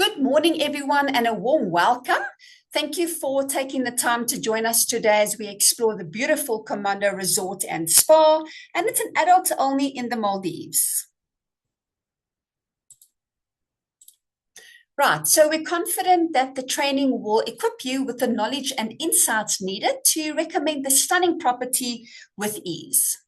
Good morning, everyone, and a warm welcome. Thank you for taking the time to join us today as we explore the beautiful Commando Resort and Spa, and it's an adult only in the Maldives. Right, so we're confident that the training will equip you with the knowledge and insights needed to recommend the stunning property with ease.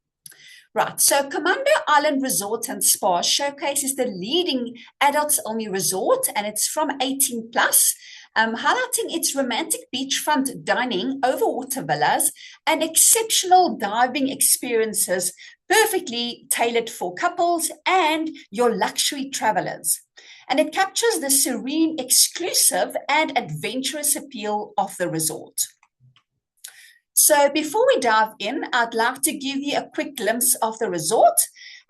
Right, so Commando Island Resort and Spa showcases the leading adults-only resort, and it's from 18 plus, highlighting its romantic beachfront dining, overwater villas, and exceptional diving experiences, perfectly tailored for couples and your luxury travelers. And it captures the serene, exclusive, and adventurous appeal of the resort. So before we dive in, I'd like to give you a quick glimpse of the resort.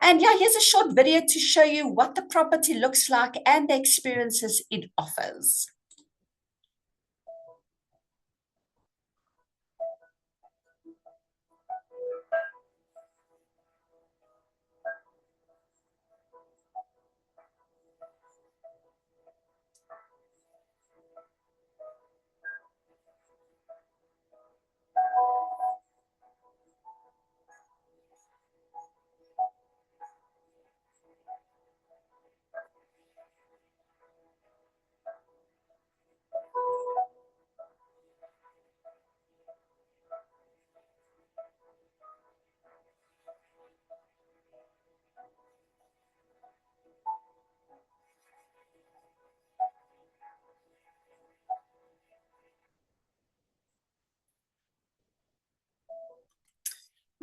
And yeah, here's a short video to show you what the property looks like and the experiences it offers.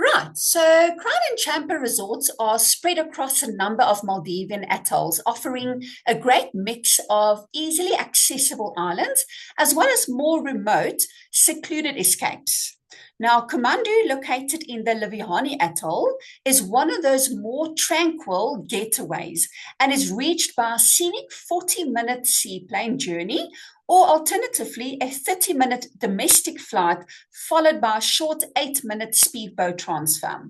Right, so Crown and Champa resorts are spread across a number of Maldivian atolls, offering a great mix of easily accessible islands as well as more remote, secluded escapes. Now, Kamandu, located in the Liviani Atoll, is one of those more tranquil getaways and is reached by a scenic 40-minute seaplane journey or alternatively a 30-minute domestic flight followed by a short 8-minute speedboat transfer.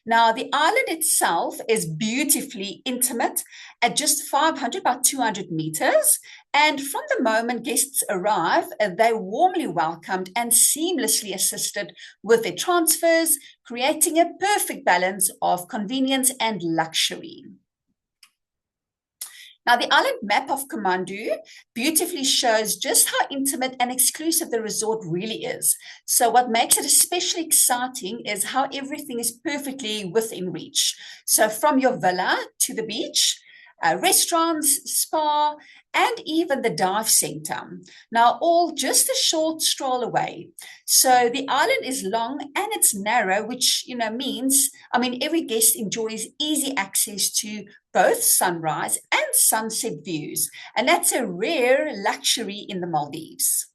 Now, the island itself is beautifully intimate at just 500 by 200 meters. And from the moment guests arrive, they're warmly welcomed and seamlessly assisted with their transfers, creating a perfect balance of convenience and luxury. Now, the island map of Kamandu beautifully shows just how intimate and exclusive the resort really is. So what makes it especially exciting is how everything is perfectly within reach. So from your villa to the beach, restaurants, spa, and even the dive center. Now, all just a short stroll away. So the island is long and it's narrow, which means, every guest enjoys easy access to both sunrise and sunset views, and that's a rare luxury in the Maldives.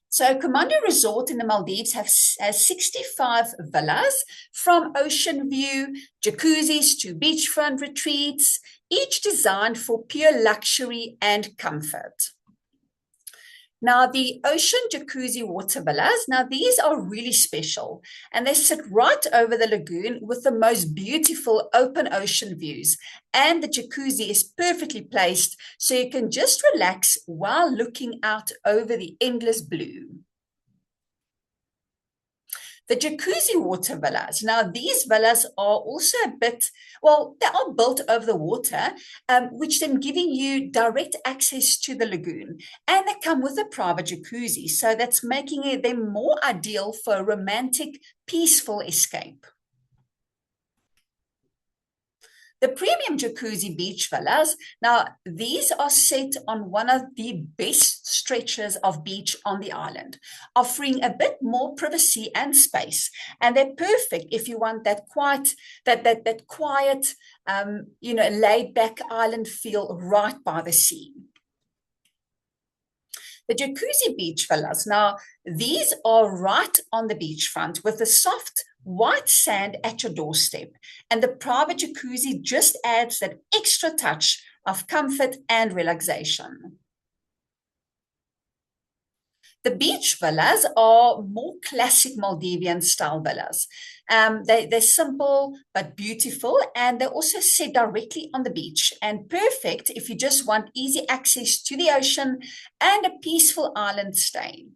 So Commando Resort in the Maldives has 65 villas, from ocean view, jacuzzis to beachfront retreats, each designed for pure luxury and comfort. Now, the ocean jacuzzi water villas, now these are really special and they sit right over the lagoon with the most beautiful open ocean views. And the jacuzzi is perfectly placed so you can just relax while looking out over the endless blue. The jacuzzi water villas. Now, these villas are also they are built over the water, which then giving you direct access to the lagoon. And they come with a private jacuzzi. So that's making them more ideal for a romantic, peaceful escape. The premium jacuzzi beach villas, now these are set on one of the best stretches of beach on the island, offering a bit more privacy and space. And they're perfect if you want that quiet, laid back island feel right by the sea. The jacuzzi beach villas, now these are right on the beachfront with the soft white sand at your doorstep. And the private jacuzzi just adds that extra touch of comfort and relaxation. The beach villas are more classic Maldivian style villas. They're simple but beautiful, and they're also set directly on the beach and perfect if you just want easy access to the ocean and a peaceful island stay.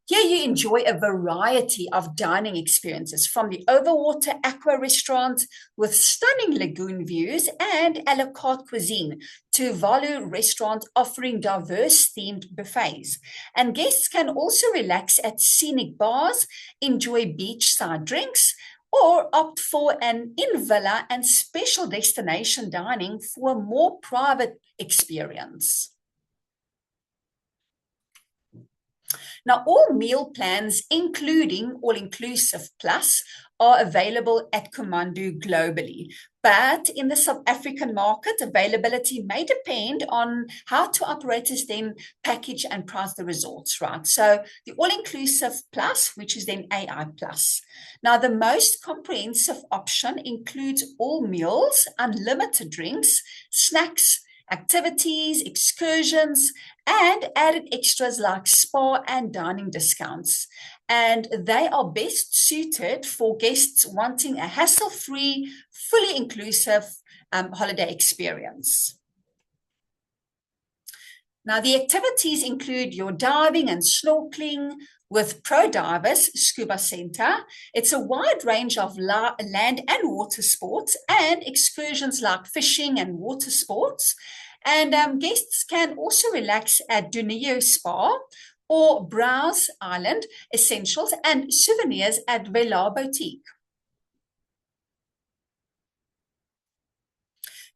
Here you enjoy a variety of dining experiences from the overwater aqua restaurant with stunning lagoon views and a la carte cuisine to Valu restaurant offering diverse themed buffets. And guests can also relax at scenic bars, enjoy beachside drinks, or opt for an in-villa and special destination dining for a more private experience. Now, all meal plans, including All Inclusive Plus, are available at Commando globally. But in the South African market, availability may depend on how two operators then package and price the resorts, right? So the All-Inclusive Plus, which is then AI Plus. Now, the most comprehensive option includes all meals, unlimited drinks, snacks, activities, excursions, and added extras like spa and dining discounts. And they are best suited for guests wanting a hassle-free, fully inclusive holiday experience. Now, the activities include your diving and snorkeling with Pro Divers Scuba Center. It's a wide range of land and water sports and excursions like fishing and water sports. And guests can also relax at Dunio Spa or browse island essentials and souvenirs at Vela Boutique.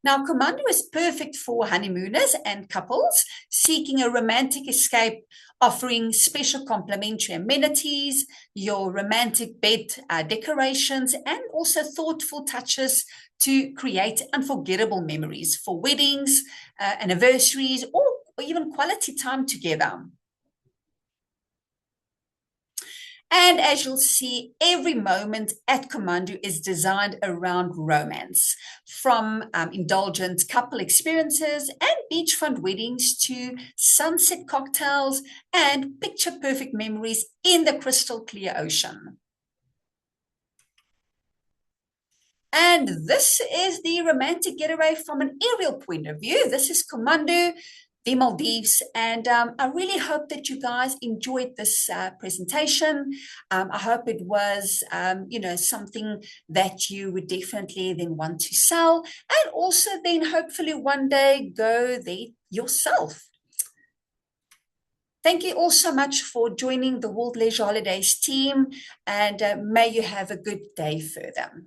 Now, Commando is perfect for honeymooners and couples seeking a romantic escape, offering special complimentary amenities, your romantic bed decorations, and also thoughtful touches to create unforgettable memories for weddings, anniversaries, or even quality time together. And as you'll see, every moment at Commando is designed around romance, from indulgent couple experiences and beachfront weddings to sunset cocktails and picture perfect memories in the crystal clear ocean. And this is the romantic getaway from an aerial point of view. This is Commando, the Maldives. And I really hope that you guys enjoyed this presentation. I hope it was, something that you would definitely then want to sell and also then hopefully one day go there yourself. Thank you all so much for joining the World Leisure Holidays team, and may you have a good day further.